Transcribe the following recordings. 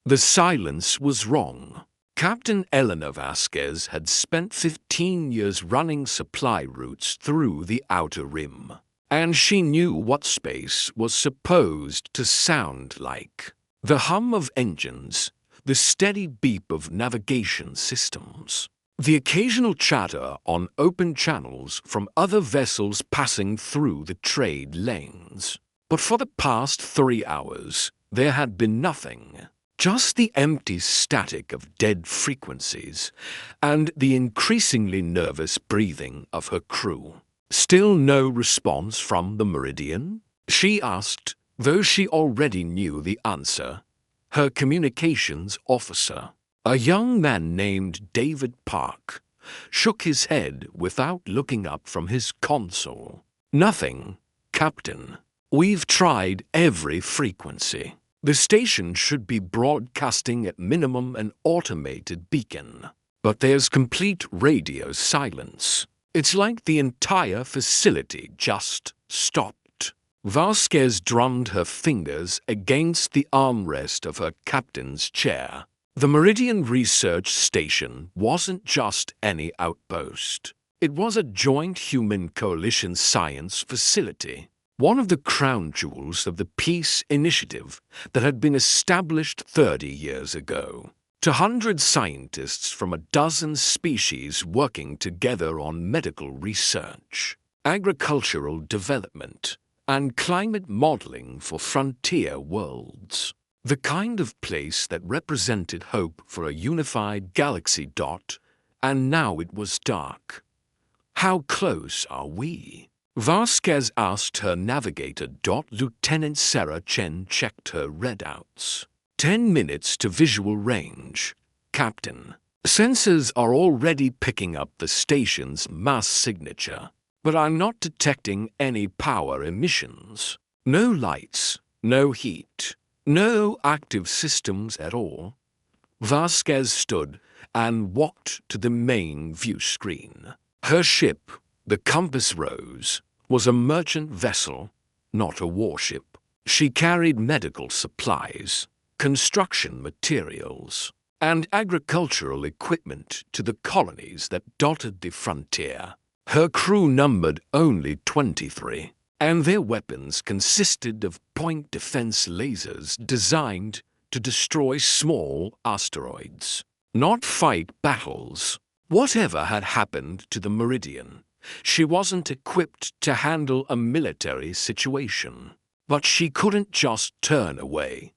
The silence was wrong. Captain Eleanor Vasquez had spent 15 years running supply routes through the Outer Rim, and she knew what space was supposed to sound like. The hum of engines, the steady beep of navigation systems, the occasional chatter on open channels from other vessels passing through the trade lanes. But for the past 3 hours, there had been nothing. Just the empty static of dead frequencies and the increasingly nervous breathing of her crew. Still no response from the Meridian? She asked, though she already knew the answer. Her communications officer, a young man named David Park, shook his head without looking up from his console. Nothing, Captain. We've tried every frequency. The station should be broadcasting at minimum an automated beacon, but there's complete radio silence. It's like the entire facility just stopped. Vasquez drummed her fingers against the armrest of her captain's chair. The Meridian Research Station wasn't just any outpost. It was a joint human coalition science facility. One of the crown jewels of the peace initiative that had been established 30 years ago. 200 scientists from a dozen species working together on medical research, agricultural development, and climate modeling for frontier worlds. The kind of place that represented hope for a unified galaxy. And now it was dark. How close are we? Vasquez asked her navigator. Lieutenant Sarah Chen checked her readouts. 10 minutes to visual range, Captain. Sensors are already picking up the station's mass signature, but I'm not detecting any power emissions. No lights, no heat, no active systems at all. Vasquez stood and walked to the main view screen. Her ship, the Compass Rose, was a merchant vessel, not a warship. She carried medical supplies, construction materials, and agricultural equipment to the colonies that dotted the frontier. Her crew numbered only 23, and their weapons consisted of point defense lasers designed to destroy small asteroids, not fight battles. Whatever had happened to the Meridian, she wasn't equipped to handle a military situation. But she couldn't just turn away.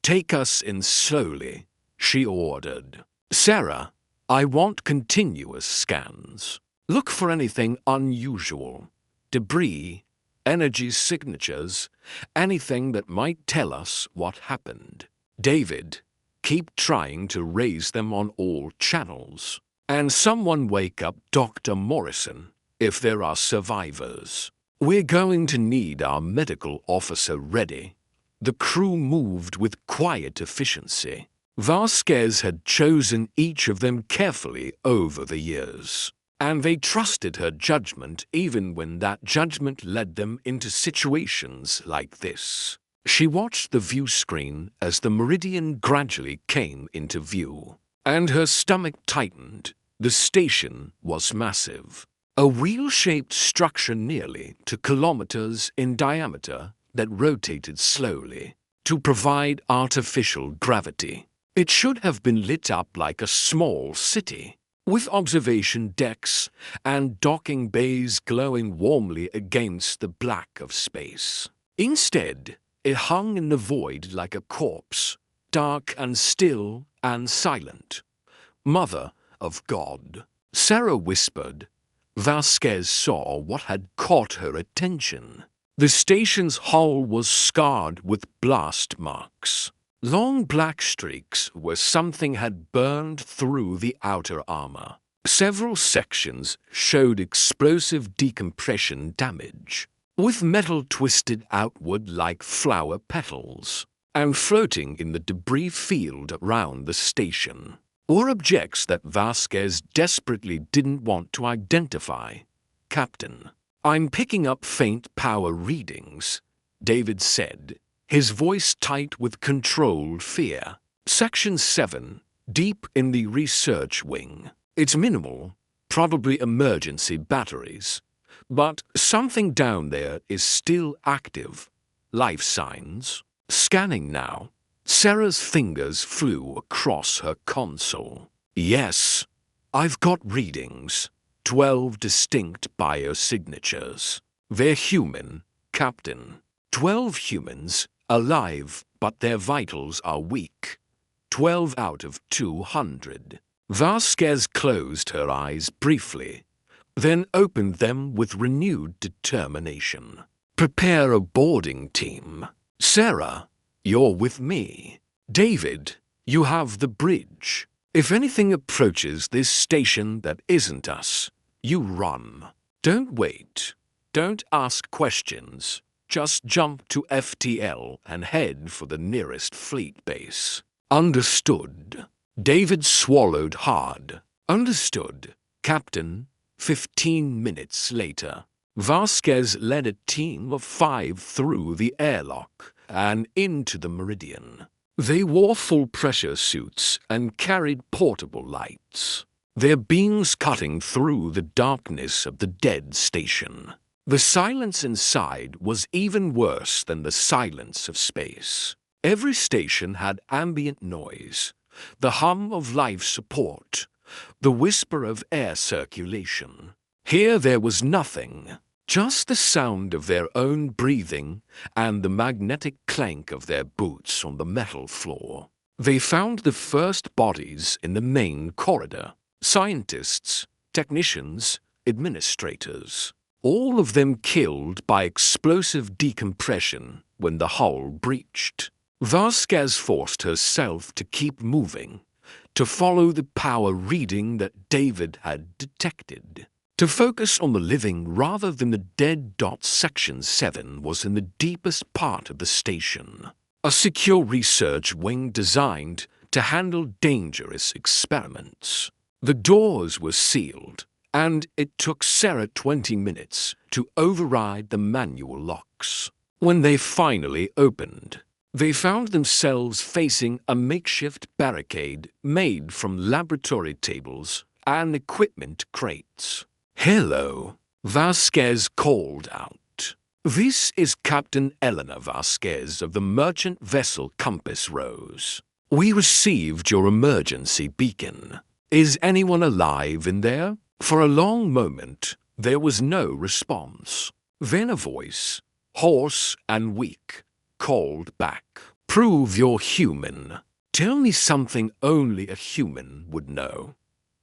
"Take us in slowly," she ordered. "Sarah, I want continuous scans. Look for anything unusual. Debris, energy signatures, anything that might tell us what happened. David, keep trying to raise them on all channels. And someone wake up Dr. Morrison if there are survivors. We're going to need our medical officer ready." The crew moved with quiet efficiency. Vasquez had chosen each of them carefully over the years, and they trusted her judgment even when that judgment led them into situations like this. She watched the view screen as the Meridian gradually came into view, and her stomach tightened. The station was massive. A wheel-shaped structure nearly 2 kilometers in diameter that rotated slowly to provide artificial gravity. It should have been lit up like a small city, with observation decks and docking bays glowing warmly against the black of space. Instead, it hung in the void like a corpse, dark and still and silent. "Mother of God," Sarah whispered. Vasquez saw what had caught her attention. The station's hull was scarred with blast marks. Long black streaks where something had burned through the outer armor. Several sections showed explosive decompression damage, with metal twisted outward like flower petals, and floating in the debris field around the station were objects that Vasquez desperately didn't want to identify. "Captain, I'm picking up faint power readings," David said, his voice tight with controlled fear. Section 7, deep in the research wing. It's minimal, probably emergency batteries. But something down there is still active. Life signs. Scanning now. Sarah's fingers flew across her console. Yes, I've got readings. 12 distinct biosignatures. They're human, Captain. 12 humans, alive, but their vitals are weak. 12 out of 200. Vasquez closed her eyes briefly, then opened them with renewed determination. Prepare a boarding team. Sarah, you're with me. David, you have the bridge. If anything approaches this station that isn't us, you run. Don't wait. Don't ask questions. Just jump to FTL and head for the nearest fleet base. Understood. David swallowed hard. Understood, Captain. 15 minutes later, Vasquez led a team of 5 through the airlock and into the Meridian. They wore full-pressure suits and carried portable lights, their beams cutting through the darkness of the dead station. The silence inside was even worse than the silence of space. Every station had ambient noise, the hum of life support, the whisper of air circulation. Here there was nothing, just the sound of their own breathing and the magnetic clank of their boots on the metal floor. They found the first bodies in the main corridor. Scientists, technicians, administrators. All of them killed by explosive decompression when the hull breached. Vasquez forced herself to keep moving, to follow the power reading that David had detected. To focus on the living rather than the dead. Section 7 was in the deepest part of the station, a secure research wing designed to handle dangerous experiments. The doors were sealed, and it took Sarah 20 minutes to override the manual locks. When they finally opened, they found themselves facing a makeshift barricade made from laboratory tables and equipment crates. "Hello," Vasquez called out. "This is Captain Eleanor Vasquez of the merchant vessel Compass Rose. We received your emergency beacon. Is anyone alive in there?" For a long moment, there was no response. Then a voice, hoarse and weak, called back. "Prove you're human. Tell me something only a human would know."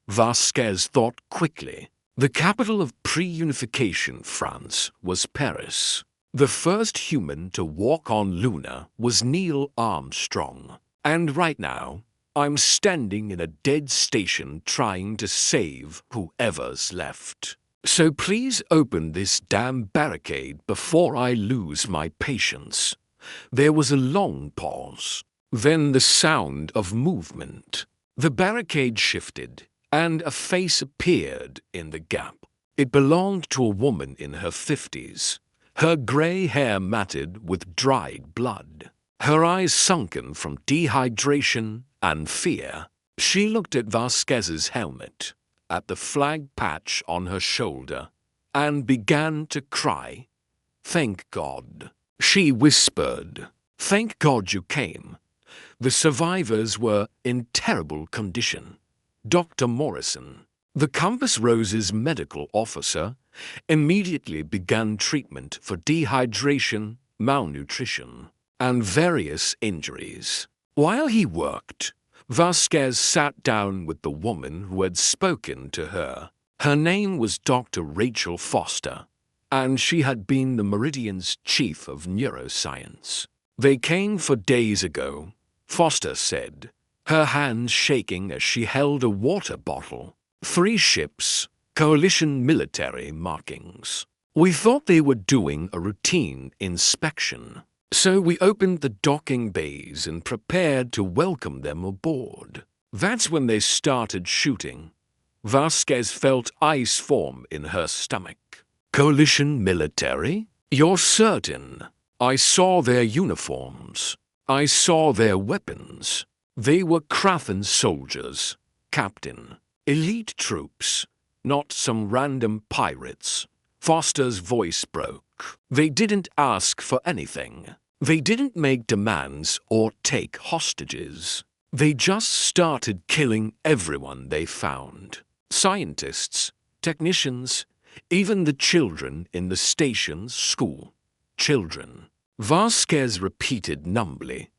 Vasquez thought quickly. The capital of pre-unification France was Paris. The first human to walk on Luna was Neil Armstrong. And right now, I'm standing in a dead station trying to save whoever's left. So please open this damn barricade before I lose my patience. There was a long pause, then the sound of movement. The barricade shifted, and a face appeared in the gap. It belonged to a woman in her 50s, her grey hair matted with dried blood, her eyes sunken from dehydration and fear. She looked at Vasquez's helmet, at the flag patch on her shoulder, and began to cry. "Thank God," she whispered. "Thank God you came. The survivors were in terrible condition." Dr. Morrison, the Compass Rose's medical officer, immediately began treatment for dehydration, malnutrition, and various injuries. While he worked, Vasquez sat down with the woman who had spoken to her. Her name was Dr. Rachel Foster, and she had been the Meridian's chief of neuroscience. "They came 4 days ago," Foster said, her hands shaking as she held a water bottle. 3 ships, coalition military markings. "We thought they were doing a routine inspection, so we opened the docking bays and prepared to welcome them aboard. That's when they started shooting." Vasquez felt ice form in her stomach. "Coalition military? You're certain?" "I saw their uniforms. I saw their weapons. They were Krathan soldiers, Captain. Elite troops, not some random pirates. Foster's voice broke. They didn't ask for anything. They didn't make demands or take hostages. They just started killing everyone they found. Scientists, technicians, even the children in the station's school. Children. Vasquez repeated numbly.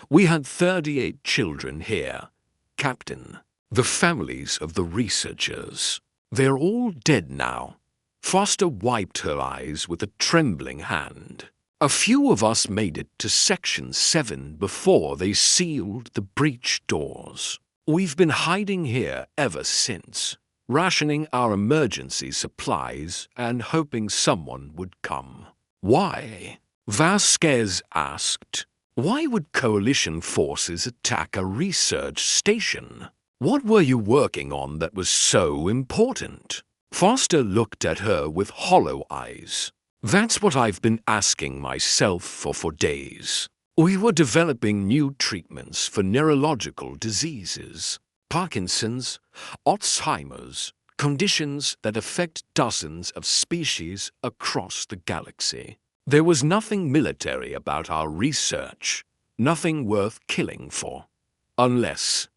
We had 38 children here, Captain. The families of the researchers. They're all dead now. Foster wiped her eyes with a trembling hand. A few of us made it to Section 7 before they sealed the breech doors. We've been hiding here ever since, rationing our emergency supplies and hoping someone would come. Why? Vasquez asked. Why would coalition forces attack a research station? What were you working on that was so important? Foster looked at her with hollow eyes. That's what I've been asking myself for days. We were developing new treatments for neurological diseases. Parkinson's, Alzheimer's, conditions that affect dozens of species across the galaxy. There was nothing military about our research, nothing worth killing for. Unless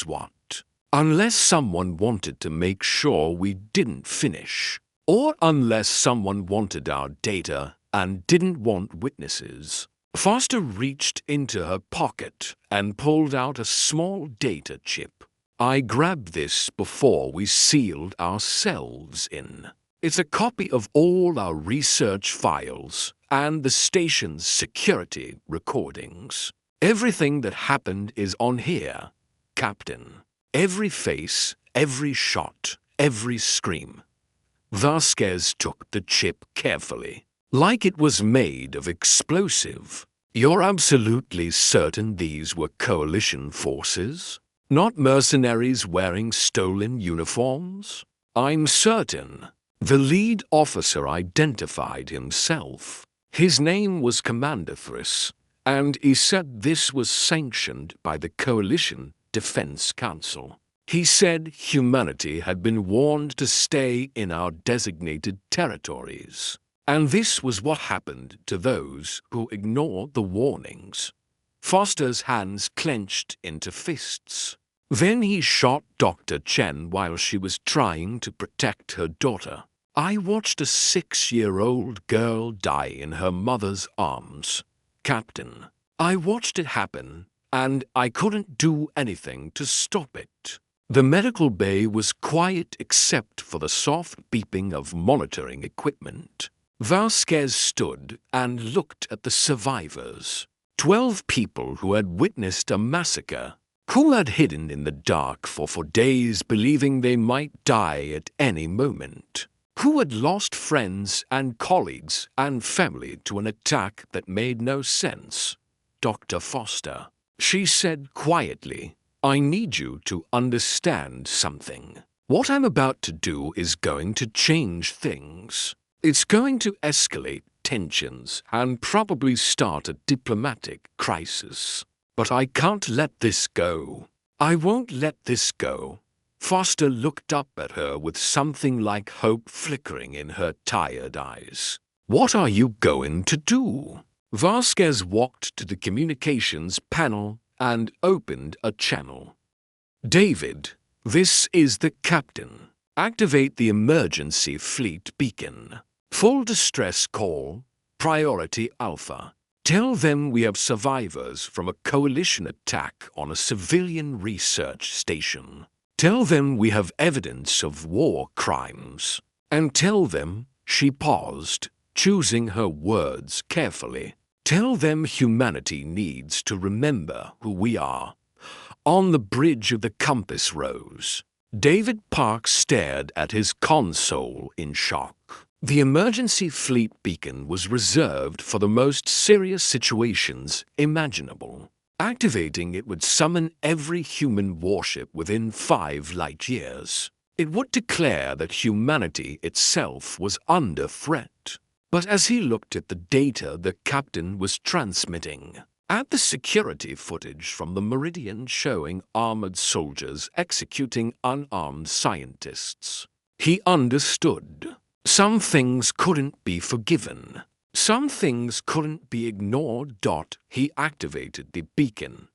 what? Unless someone wanted to make sure we didn't finish. Or unless someone wanted our data and didn't want witnesses. Foster reached into her pocket and pulled out a small data chip. I grabbed this before we sealed ourselves in. It's a copy of all our research files and the station's security recordings. Everything that happened is on here, Captain. Every face, every shot, every scream. Vasquez took the chip carefully, like it was made of explosive. You're absolutely certain these were coalition forces? Not mercenaries wearing stolen uniforms? I'm certain. The lead officer identified himself. His name was Commander Thris, and he said this was sanctioned by the Coalition Defense Council. He said humanity had been warned to stay in our designated territories, and this was what happened to those who ignored the warnings. Foster's hands clenched into fists. Then he shot Dr. Chen while she was trying to protect her daughter. I watched a 6-year-old girl die in her mother's arms. Captain, I watched it happen, and I couldn't do anything to stop it. The medical bay was quiet except for the soft beeping of monitoring equipment. Vasquez stood and looked at the survivors. 12 people who had witnessed a massacre, who had hidden in the dark for days believing they might die at any moment, who had lost friends and colleagues and family to an attack that made no sense. Dr. Foster, she said quietly, I need you to understand something. What I'm about to do is going to change things. It's going to escalate tensions and probably start a diplomatic crisis. But I can't let this go. I won't let this go. Foster looked up at her with something like hope flickering in her tired eyes. What are you going to do? Vasquez walked to the communications panel and opened a channel. David, this is the captain. Activate the emergency fleet beacon. Full distress call, priority Alpha. Tell them we have survivors from a coalition attack on a civilian research station. Tell them we have evidence of war crimes. And tell them, she paused, choosing her words carefully. Tell them humanity needs to remember who we are. On the bridge of the compass rose. David Park stared at his console in shock. The emergency fleet beacon was reserved for the most serious situations imaginable. Activating it would summon every human warship within 5 light years. It would declare that humanity itself was under threat. But as he looked at the data the captain was transmitting, At the security footage from the Meridian showing armored soldiers executing unarmed scientists, he understood. Some things couldn't be forgiven. Some things couldn't be ignored. He activated the beacon.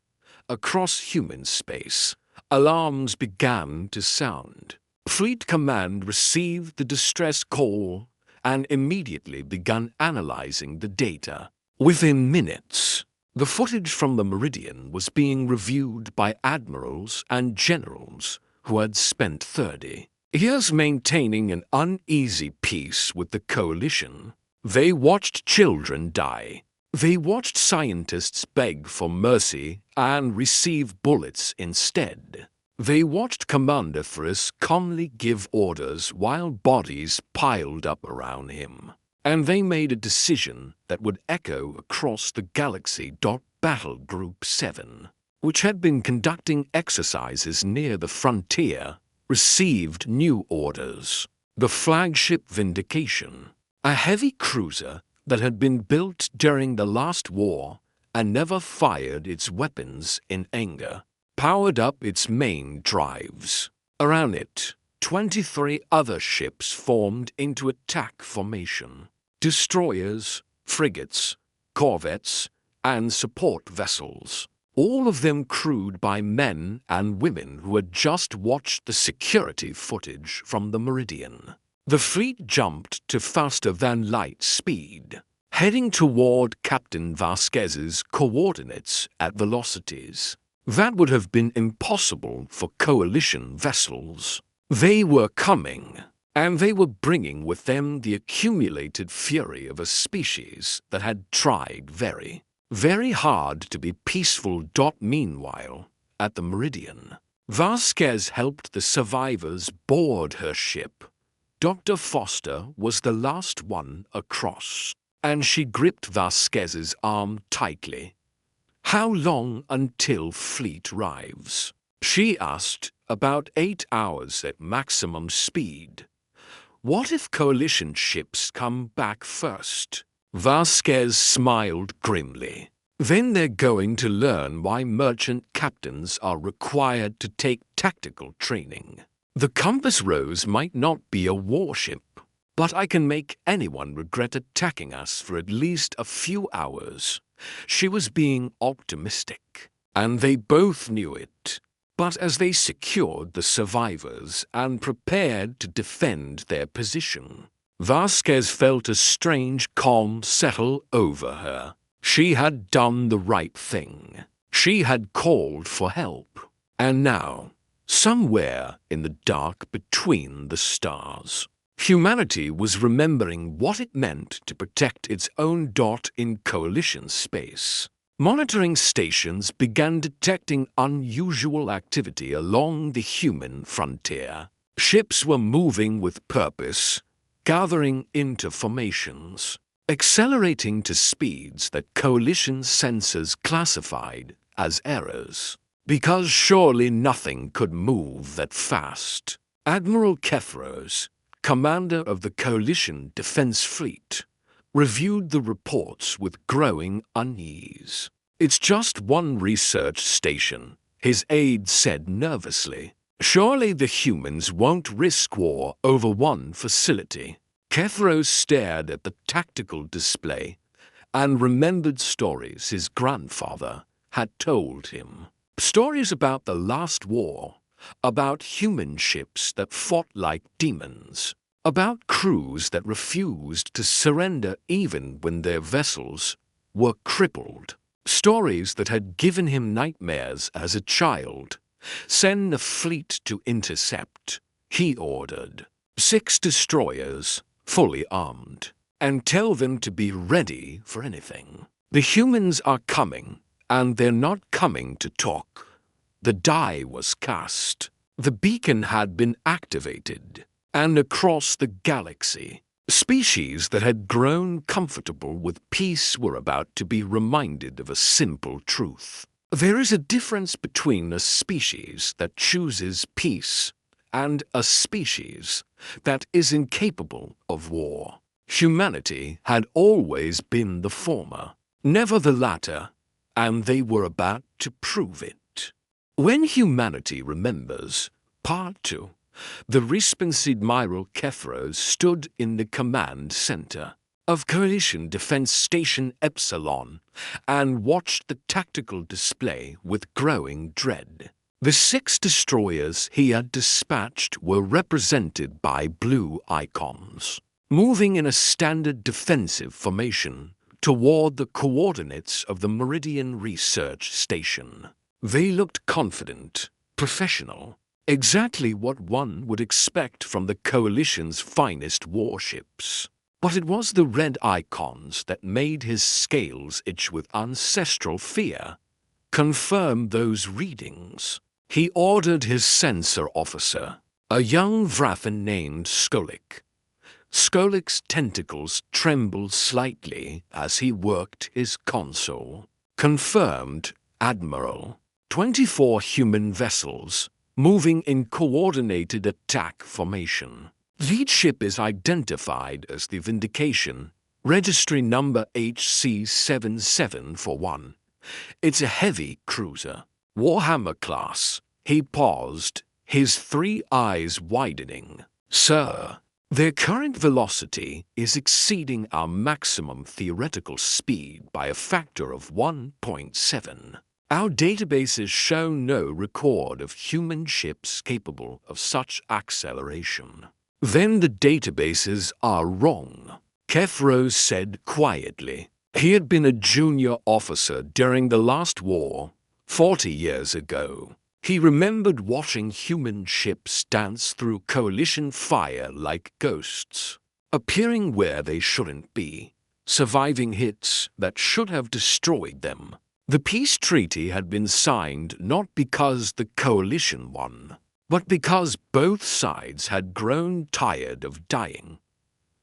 Across human space, alarms began to sound. Fleet Command received the distress call and immediately began analyzing the data. Within minutes, the footage from the Meridian was being reviewed by admirals and generals who had spent 30 years maintaining an uneasy peace with the coalition. They watched children die. They watched scientists beg for mercy and receive bullets instead. They watched Commander Friss calmly give orders while bodies piled up around him. And they made a decision that would echo across the galaxy. Battle Group 7, which had been conducting exercises near the frontier, received new orders. The flagship Vindication, a heavy cruiser that had been built during the last war and never fired its weapons in anger, powered up its main drives. Around it, 23 other ships formed into attack formation. Destroyers, frigates, corvettes, and support vessels, all of them crewed by men and women who had just watched the security footage from the Meridian. The fleet jumped to faster-than-light speed, heading toward Captain Vasquez's coordinates at velocities that would have been impossible for coalition vessels. They were coming, and they were bringing with them the accumulated fury of a species that had tried very, very hard to be peaceful. Meanwhile, at the Meridian, Vasquez helped the survivors board her ship. Dr. Foster was the last one across, and she gripped Vasquez's arm tightly. "How long until fleet arrives?" she asked. "About 8 hours at maximum speed." "What if coalition ships come back first?" Vasquez smiled grimly. "Then they're going to learn why merchant captains are required to take tactical training. The Compass Rose might not be a warship, but I can make anyone regret attacking us for at least a few hours." She was being optimistic, and they both knew it. But as they secured the survivors and prepared to defend their position, Vasquez felt a strange calm settle over her. She had done the right thing. She had called for help. And now, somewhere in the dark between the stars, humanity was remembering what it meant to protect its own. In coalition space, monitoring stations began detecting unusual activity along the human frontier. Ships were moving with purpose, gathering into formations, accelerating to speeds that coalition sensors classified as errors. Because surely nothing could move that fast. Admiral Kefros, commander of the coalition defense fleet, reviewed the reports with growing unease. "It's just one research station," his aide said nervously. "Surely the humans won't risk war over one facility." Kefros stared at the tactical display and remembered stories his grandfather had told him. Stories about the last war, about human ships that fought like demons, about crews that refused to surrender even when their vessels were crippled. Stories that had given him nightmares as a child. "Send a fleet to intercept," he ordered. 6 destroyers, fully armed, and tell them to be ready for anything. The humans are coming, and they're not coming to talk. The die was cast. The beacon had been activated, and across the galaxy, species that had grown comfortable with peace were about to be reminded of a simple truth. There is a difference between a species that chooses peace and a species that is incapable of war. Humanity had always been the former, never the latter, and they were about to prove it. When Humanity Remembers, Part 2, the Response Admiral Kefros stood in the command center of Coalition Defense Station Epsilon and watched the tactical display with growing dread. The 6 destroyers he had dispatched were represented by blue icons, moving in a standard defensive formation toward the coordinates of the Meridian Research Station. They looked confident, professional, exactly what one would expect from the Coalition's finest warships. But it was the red icons that made his scales itch with ancestral fear. Confirm those readings. He ordered his sensor officer, a young Vrafin named Skolik. Skolik's tentacles trembled slightly as he worked his console. Confirmed, Admiral. 24 human vessels, moving in coordinated attack formation. Lead ship is identified as the Vindication, registry number HC7741. It's a heavy cruiser, Warhammer class. He paused, his 3 eyes widening. Sir, their current velocity is exceeding our maximum theoretical speed by a factor of 1.7. Our databases show no record of human ships capable of such acceleration. Then the databases are wrong, Kefros said quietly. He had been a junior officer during the last war, 40 years ago. He remembered watching human ships dance through Coalition fire like ghosts, appearing where they shouldn't be, surviving hits that should have destroyed them. The peace treaty had been signed not because the Coalition won, but because both sides had grown tired of dying.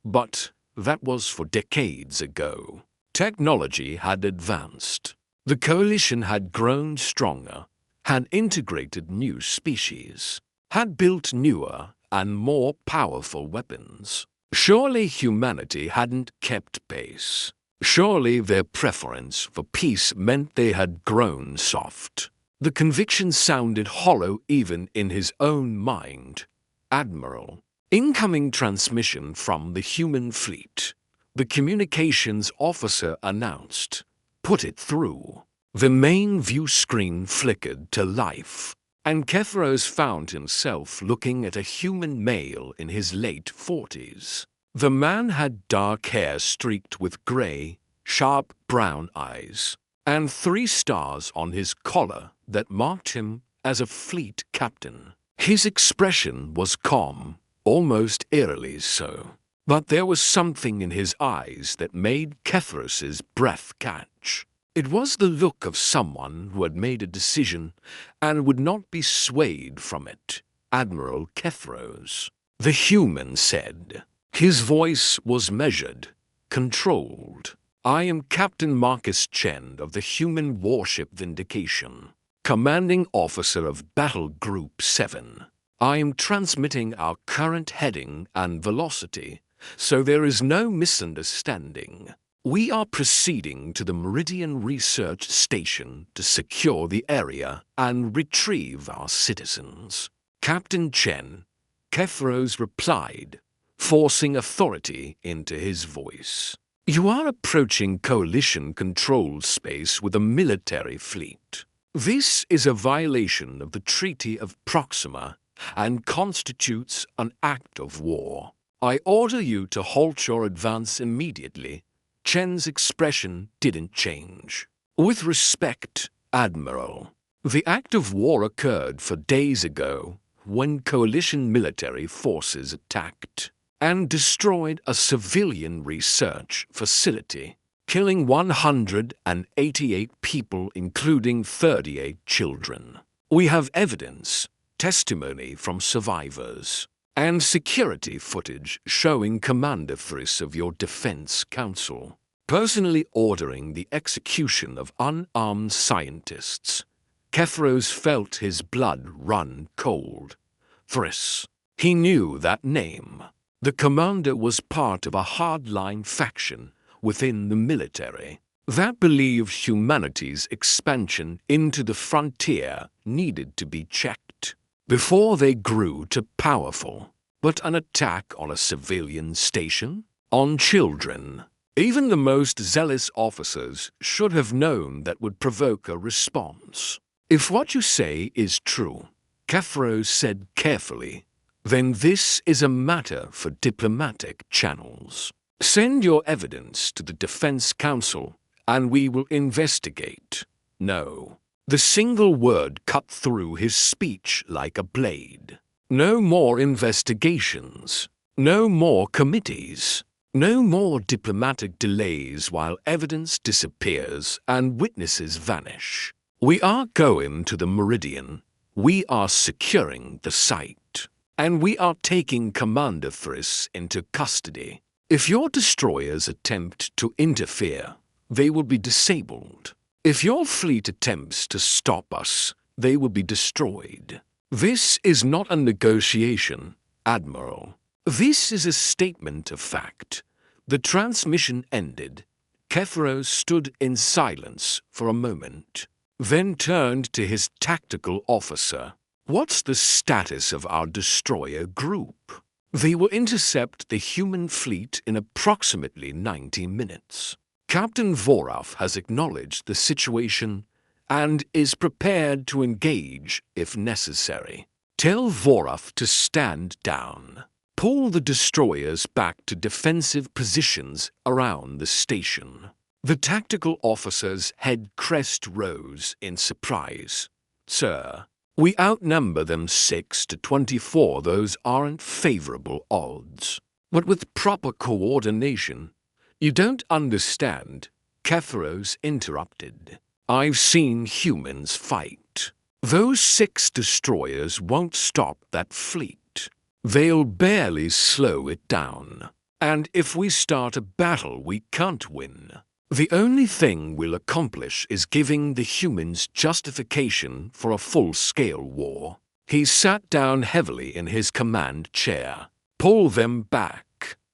But that was for decades ago. Technology had advanced. The Coalition had grown stronger, had integrated new species, had built newer and more powerful weapons. Surely humanity hadn't kept pace. Surely their preference for peace meant they had grown soft. The conviction sounded hollow even in his own mind. Admiral. Incoming transmission from the human fleet. The communications officer announced. Put it through. The main view screen flickered to life, and Kefros found himself looking at a human male in his late 40s. The man had dark hair streaked with gray, sharp brown eyes, and 3 stars on his collar that marked him as a fleet captain. His expression was calm, almost eerily so, but there was something in his eyes that made Kefros's breath catch. It was the look of someone who had made a decision and would not be swayed from it. Admiral Kefros, the human said. His voice was measured, controlled. I am Captain Marcus Chen of the Human Warship Vindication, commanding officer of Battle Group 7. I am transmitting our current heading and velocity, so there is no misunderstanding. We are proceeding to the Meridian Research Station to secure the area and retrieve our citizens. Captain Chen, Kefros replied, forcing authority into his voice. You are approaching Coalition-controlled space with a military fleet. This is a violation of the Treaty of Proxima and constitutes an act of war. I order you to halt your advance immediately. Chen's expression didn't change. With respect, Admiral, the act of war occurred 4 days ago when Coalition military forces attacked and destroyed a civilian research facility, killing 188 people including 38 children. We have evidence, testimony from survivors, and security footage showing Commander Friss of your Defense Council personally ordering the execution of unarmed scientists. Kefros felt his blood run cold. Friss. He knew that name. The commander was part of a hardline faction within the military. that believed humanity's expansion into the frontier needed to be checked before they grew too powerful. But an attack on a civilian station? On children? Even the most zealous officers should have known that would provoke a response. If what you say is true, Kefro said carefully, then this is a matter for diplomatic channels. Send your evidence to the Defense Council and we will investigate. No. The single word cut through his speech like a blade. No more investigations. No more committees. No more diplomatic delays while evidence disappears and witnesses vanish. We are going to the Meridian. We are securing the site. And we are taking Commander Friss into custody. If your destroyers attempt to interfere, they will be disabled. If your fleet attempts to stop us, they will be destroyed. This is not a negotiation, Admiral. This is a statement of fact. The transmission ended. Kefro stood in silence for a moment, then turned to his tactical officer. What's the status of our destroyer group? They will intercept the human fleet in approximately 90 minutes. Captain Voraf has acknowledged the situation and is prepared to engage if necessary. Tell Voraf to stand down. Pull the destroyers back to defensive positions around the station. The tactical officer's head crest rose in surprise. Sir, we outnumber them 6 to 24. Those aren't favorable odds. But with proper coordination, you don't understand. Kefros interrupted. I've seen humans fight. Those 6 destroyers won't stop that fleet. They'll barely slow it down. And if we start a battle, we can't win. The only thing we'll accomplish is giving the humans justification for a full-scale war. He sat down heavily in his command chair. Pull them back,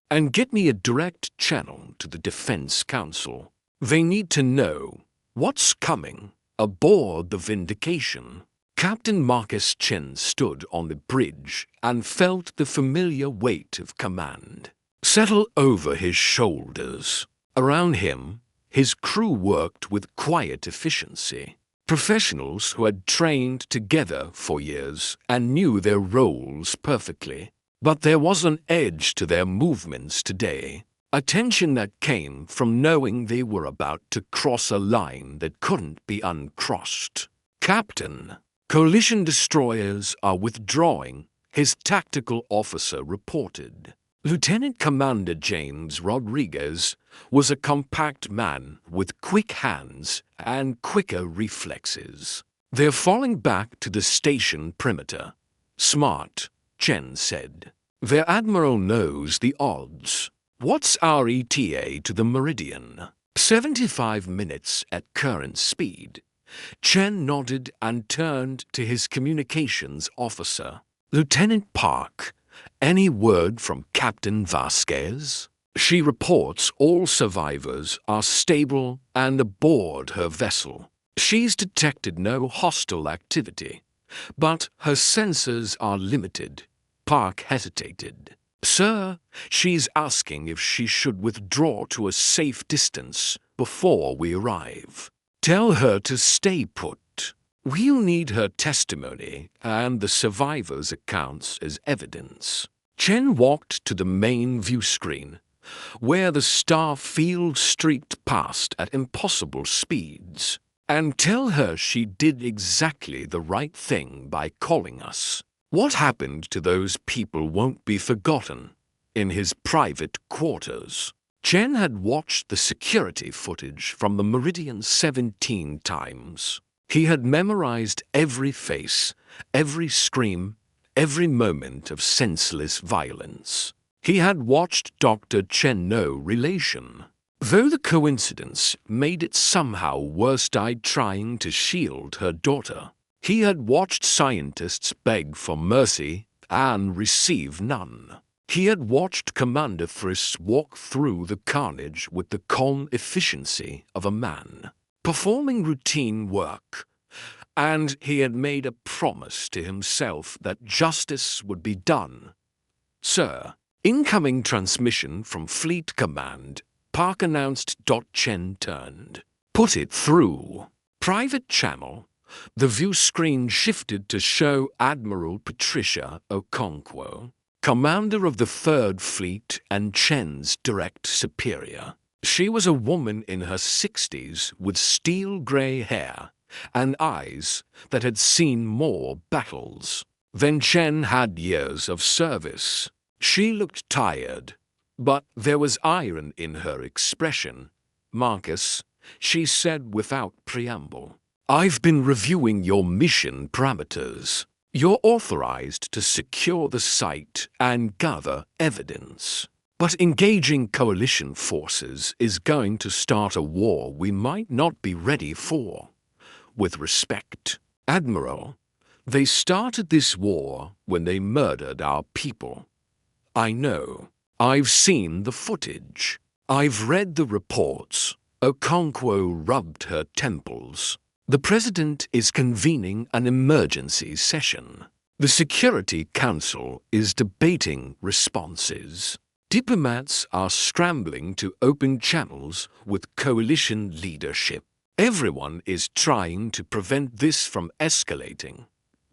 and get me a direct channel to the Defense Council. They need to know what's coming aboard the Vindication. Captain Marcus Chen stood on the bridge and felt the familiar weight of command settle over his shoulders. Around him, his crew worked with quiet efficiency. Professionals who had trained together for years and knew their roles perfectly. But there was an edge to their movements today, a tension that came from knowing they were about to cross a line that couldn't be uncrossed. Captain, coalition destroyers are withdrawing, his tactical officer reported. Lieutenant Commander James Rodriguez was a compact man with quick hands and quicker reflexes. They're falling back to the station perimeter. Smart, Chen said. Their admiral knows the odds. What's our ETA to the Meridian? 75 minutes at current speed. Chen nodded and turned to his communications officer. Lieutenant Park, any word from Captain Vasquez? She reports all survivors are stable and aboard her vessel. She's detected no hostile activity, but her sensors are limited. Park hesitated. Sir, she's asking if she should withdraw to a safe distance before we arrive. Tell her to stay put. We'll need her testimony and the survivors' accounts as evidence. Chen walked to the main view screen, where the star field streaked past at impossible speeds. And tell her she did exactly the right thing by calling us. What happened to those people won't be forgotten. In his private quarters, Chen had watched the security footage from the Meridian 17 times. He had memorized every face, every scream, every moment of senseless violence. He had watched Dr. Chen No relation. Though the coincidence made it somehow worse-eyed trying to shield her daughter, he had watched scientists beg for mercy and receive none. He had watched Commander Friss walk through the carnage with the calm efficiency of a man, performing routine work, and he had made a promise to himself that justice would be done. "Sir, incoming transmission from Fleet Command," Park announced. Chen turned. "Put it through." Private channel. The view screen shifted to show Admiral Patricia Okonkwo, commander of the 3rd Fleet and Chen's direct superior. She was a woman in her 60s with steel-gray hair and eyes that had seen more battles than Chen had years of service. She looked tired, but there was iron in her expression. "Marcus," she said without preamble, "I've been reviewing your mission parameters. You're authorized to secure the site and gather evidence. But engaging coalition forces is going to start a war we might not be ready for. With respect, Admiral, they started this war when they murdered our people. I know. I've seen the footage. I've read the reports." Okonkwo rubbed her temples. "The President is convening an emergency session. The Security Council is debating responses. Diplomats are scrambling to open channels with coalition leadership. Everyone is trying to prevent this from escalating.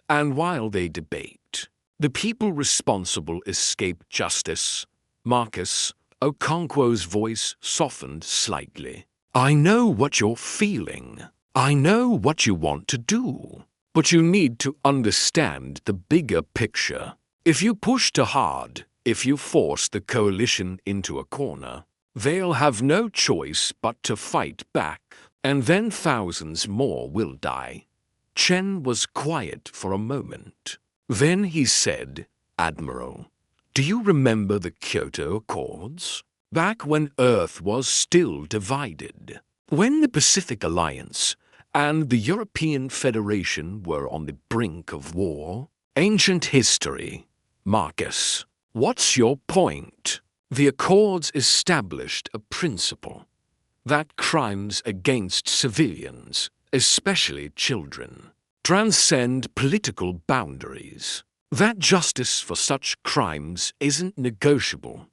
And while they debate, the people responsible escape justice." Marcus, Okonkwo's voice softened slightly. "I know what you're feeling. I know what you want to do. But you need to understand the bigger picture. If you push too hard, if you force the coalition into a corner, they'll have no choice but to fight back, and then thousands more will die." Chen was quiet for a moment. Then he said, "Admiral, do you remember the Kyoto Accords? Back when Earth was still divided, when the Pacific Alliance and the European Federation were on the brink of war? Ancient history. Marcus, what's your point? The Accords established a principle that crimes against civilians, especially children, transcend political boundaries. That justice for such crimes isn't negotiable,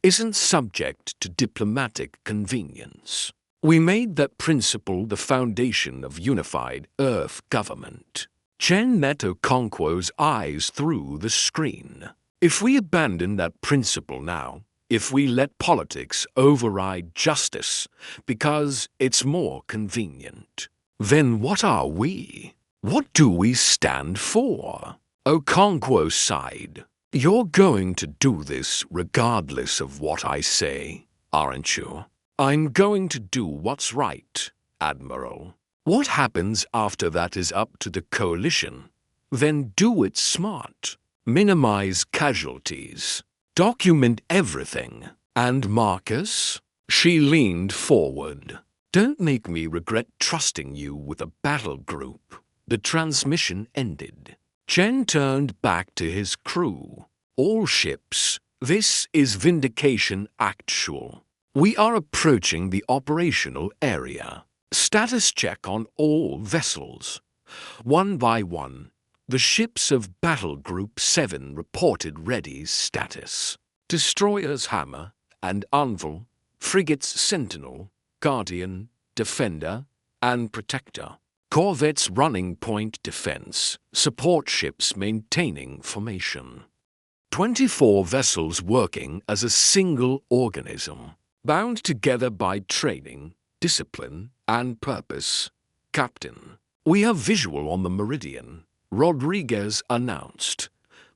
isn't subject to diplomatic convenience. We made that principle the foundation of unified Earth government." Chen met Okonkwo's eyes through the screen. "If we abandon that principle now, if we let politics override justice because it's more convenient, then what are we? What do we stand for?" Okonkwo sighed. "You're going to do this regardless of what I say, aren't you?" "I'm going to do what's right, Admiral. What happens after that is up to the coalition. Then do it smart. Minimize casualties. Document everything. And Marcus?" She leaned forward. "Don't make me regret trusting you with a battle group." The transmission ended. Chen turned back to his crew. "All ships, this is Vindication Actual. We are approaching the operational area. Status check on all vessels." One by one, the ships of Battle Group 7 reported ready status. Destroyers Hammer and Anvil, frigates Sentinel, Guardian, Defender, and Protector. Corvettes running point defense, support ships maintaining formation. 24 vessels working as a single organism, bound together by training, discipline, and purpose. "Captain, we have visual on the Meridian," Rodriguez announced.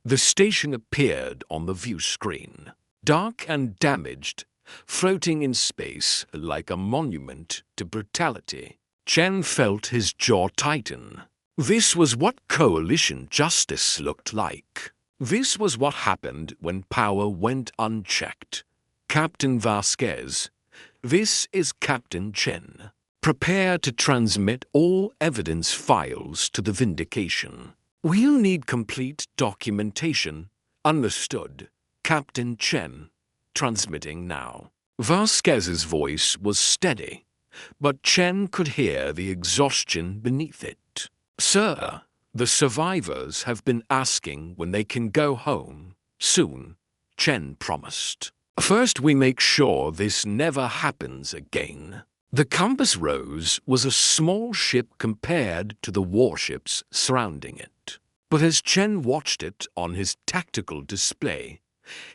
The station appeared on the view screen, dark and damaged, floating in space like a monument to brutality. Chen felt his jaw tighten. This was what coalition justice looked like. This was what happened when power went unchecked. "Captain Vasquez, this is Captain Chen. Prepare to transmit all evidence files to the Vindication. We'll need complete documentation." "Understood." Captain Chen, transmitting now. Vasquez's voice was steady, but Chen could hear the exhaustion beneath it. Sir, the survivors have been asking when they can go home. Soon, Chen promised. First, we make sure this never happens again. The Compass Rose was a small ship compared to the warships surrounding it. But as Chen watched it on his tactical display,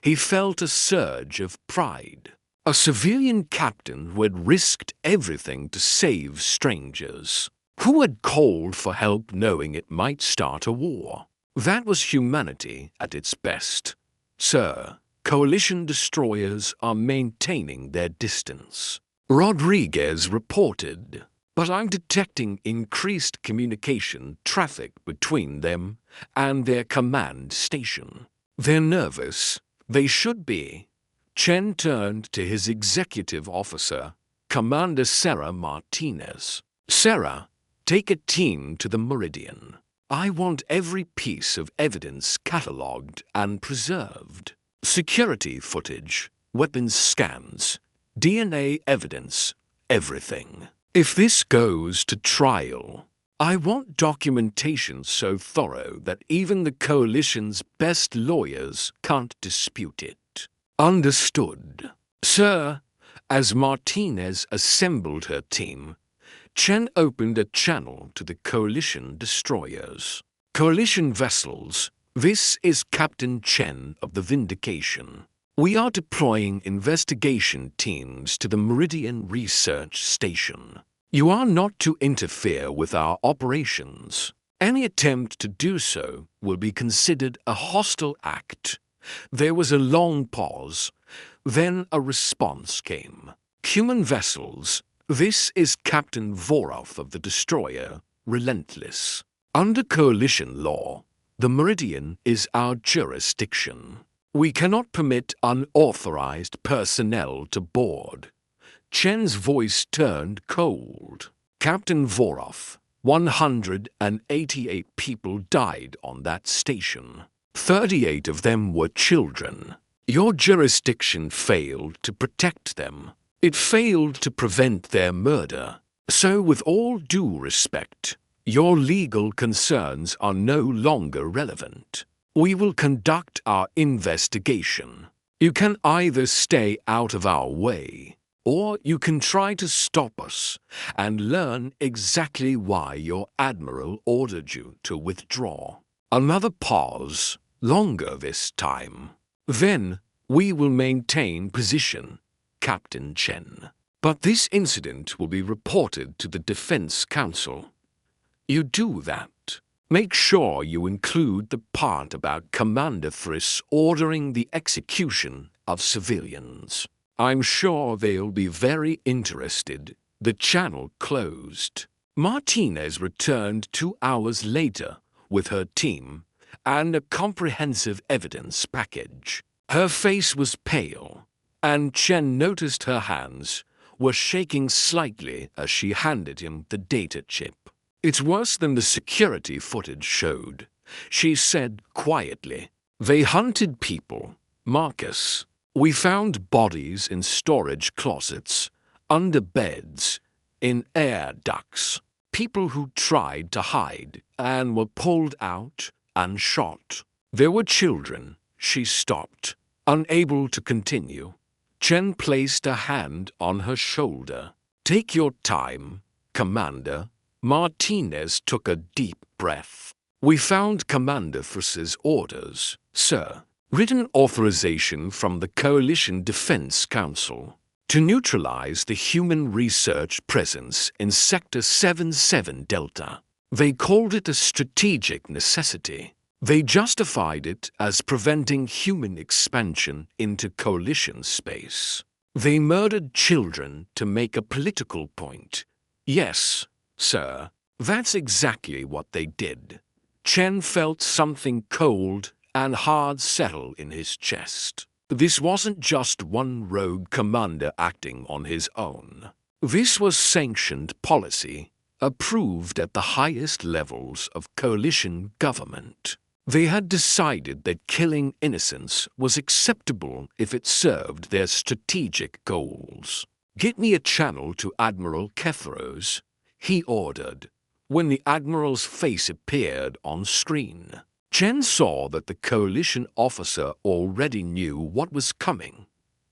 he felt a surge of pride. A civilian captain who had risked everything to save strangers, who had called for help knowing it might start a war. That was humanity at its best. Sir, coalition destroyers are maintaining their distance. Rodriguez reported, but I'm detecting increased communication traffic between them and their command station. They're nervous. They should be. Chen turned to his executive officer, Commander Sarah Martinez. Sarah, take a team to the Meridian. I want every piece of evidence catalogued and preserved. Security footage, weapons scans, DNA evidence, everything. If this goes to trial, I want documentation so thorough that even the coalition's best lawyers can't dispute it. Understood. Sir, as Martinez assembled her team, Chen opened a channel to the coalition destroyers. Coalition vessels, this is Captain Chen of the Vindication. We are deploying investigation teams to the Meridian Research Station. You are not to interfere with our operations. Any attempt to do so will be considered a hostile act. There was a long pause. Then a response came. Human vessels, this is Captain Voroff of the destroyer, Relentless. Under coalition law, the Meridian is our jurisdiction. We cannot permit unauthorized personnel to board. Chen's voice turned cold. Captain Voroff, 188 people died on that station. 38 of them were children. Your jurisdiction failed to protect them. It failed to prevent their murder. So with all due respect, your legal concerns are no longer relevant. We will conduct our investigation. You can either stay out of our way, or you can try to stop us and learn exactly why your admiral ordered you to withdraw. Another pause, longer this time. Then we will maintain position, Captain Chen. But this incident will be reported to the Defense Council. You do that. Make sure you include the part about Commander Friss ordering the execution of civilians. I'm sure they'll be very interested. The channel closed. Martinez returned 2 hours later with her team and a comprehensive evidence package. Her face was pale, and Chen noticed her hands were shaking slightly as she handed him the data chip. It's worse than the security footage showed, she said quietly. They hunted people, Marcus. We found bodies in storage closets, under beds, in air ducts. People who tried to hide and were pulled out and shot. There were children. She stopped, unable to continue. Chen placed a hand on her shoulder. Take your time, Commander. Martinez took a deep breath. We found Commander Friss's orders, sir. Written authorization from the Coalition Defense Council to neutralize the human research presence in Sector 77 Delta. They called it a strategic necessity. They justified it as preventing human expansion into coalition space. They murdered children to make a political point. Yes, sir, that's exactly what they did. Chen felt something cold and hard settle in his chest. This wasn't just one rogue commander acting on his own. This was sanctioned policy, approved at the highest levels of coalition government. They had decided that killing innocents was acceptable if it served their strategic goals. "Get me a channel to Admiral Kethros," he ordered. When the Admiral's face appeared on screen, Chen saw that the Coalition officer already knew what was coming.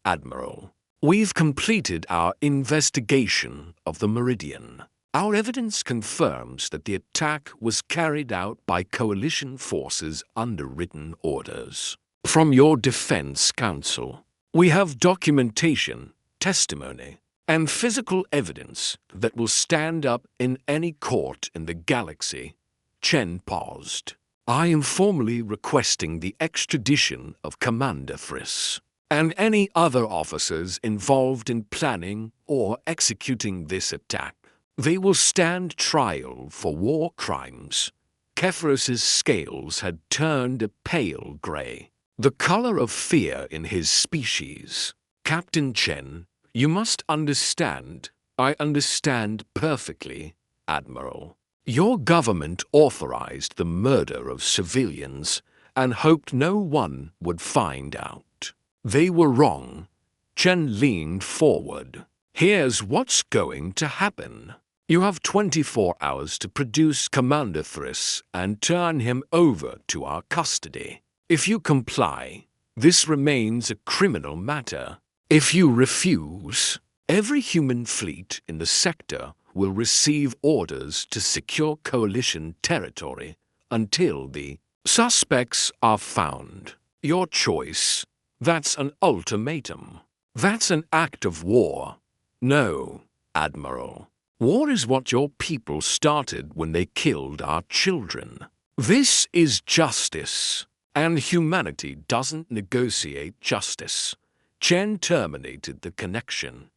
"Admiral, we've completed our investigation of the Meridian. Our evidence confirms that the attack was carried out by Coalition forces under written orders from your Defense Council. We have documentation, testimony, and physical evidence that will stand up in any court in the galaxy." Chen paused. "I am formally requesting the extradition of Commander Friss and any other officers involved in planning or executing this attack. They will stand trial for war crimes." Kephros's scales had turned a pale gray, the color of fear in his species. "Captain Chen, you must understand." "I understand perfectly, Admiral. Your government authorized the murder of civilians and hoped no one would find out. They were wrong." Chen leaned forward. "Here's what's going to happen. You have 24 hours to produce Commander Friss and turn him over to our custody. If you comply, this remains a criminal matter. If you refuse, every human fleet in the sector will receive orders to secure Coalition territory until the suspects are found. Your choice. That's an ultimatum. That's an act of war." "No, Admiral. War is what your people started when they killed our children. This is justice, and humanity doesn't negotiate justice." Chen terminated the connection.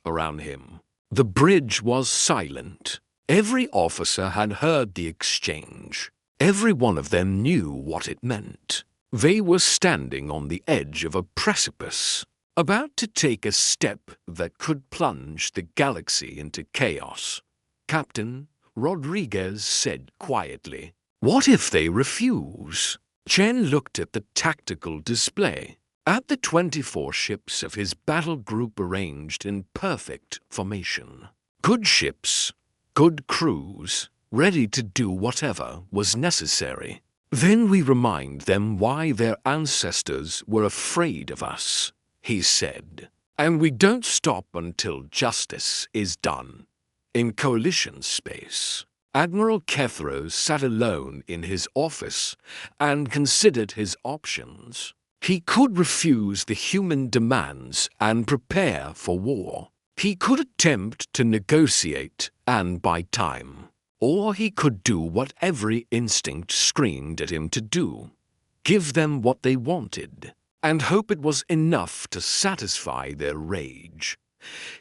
Around him, the bridge was silent. Every officer had heard the exchange. Every one of them knew what it meant. They were standing on the edge of a precipice, about to take a step that could plunge the galaxy into chaos. "Captain," Rodriguez said quietly, "what if they refuse?" Chen looked at the tactical display, at the 24 ships of his battle group arranged in perfect formation. Good ships, good crews, ready to do whatever was necessary. "Then we remind them why their ancestors were afraid of us," he said. "And we don't stop until justice is done." In Coalition space, Admiral Kethros sat alone in his office and considered his options. He could refuse the human demands and prepare for war. He could attempt to negotiate and buy time. Or he could do what every instinct screamed at him to do: give them what they wanted, and hope it was enough to satisfy their rage.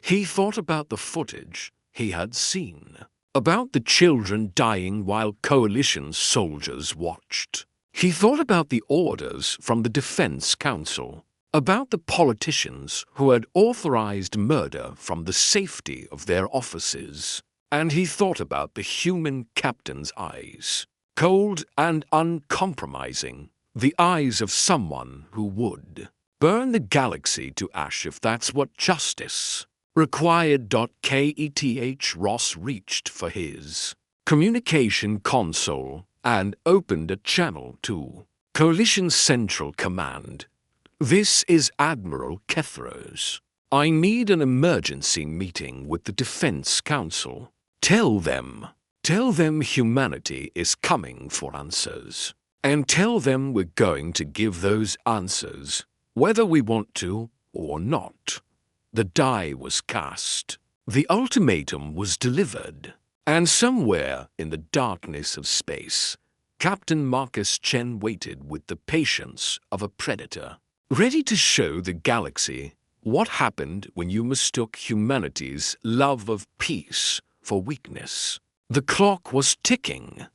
He thought about the footage he had seen, about the children dying while Coalition soldiers watched. He thought about the orders from the Defense Council, about the politicians who had authorized murder from the safety of their offices. And he thought about the human captain's eyes, cold and uncompromising, the eyes of someone who would burn the galaxy to ash if that's what justice required. Keth Ross reached for his communication console and opened a channel to Coalition Central Command. "This is Admiral Kethros. I need an emergency meeting with the Defense Council. Tell them humanity is coming for answers. And tell them we're going to give those answers, whether we want to or not." The die was cast. The ultimatum was delivered. And somewhere in the darkness of space, Captain Marcus Chen waited with the patience of a predator, ready to show the galaxy what happened when you mistook humanity's love of peace for weakness. The clock was ticking.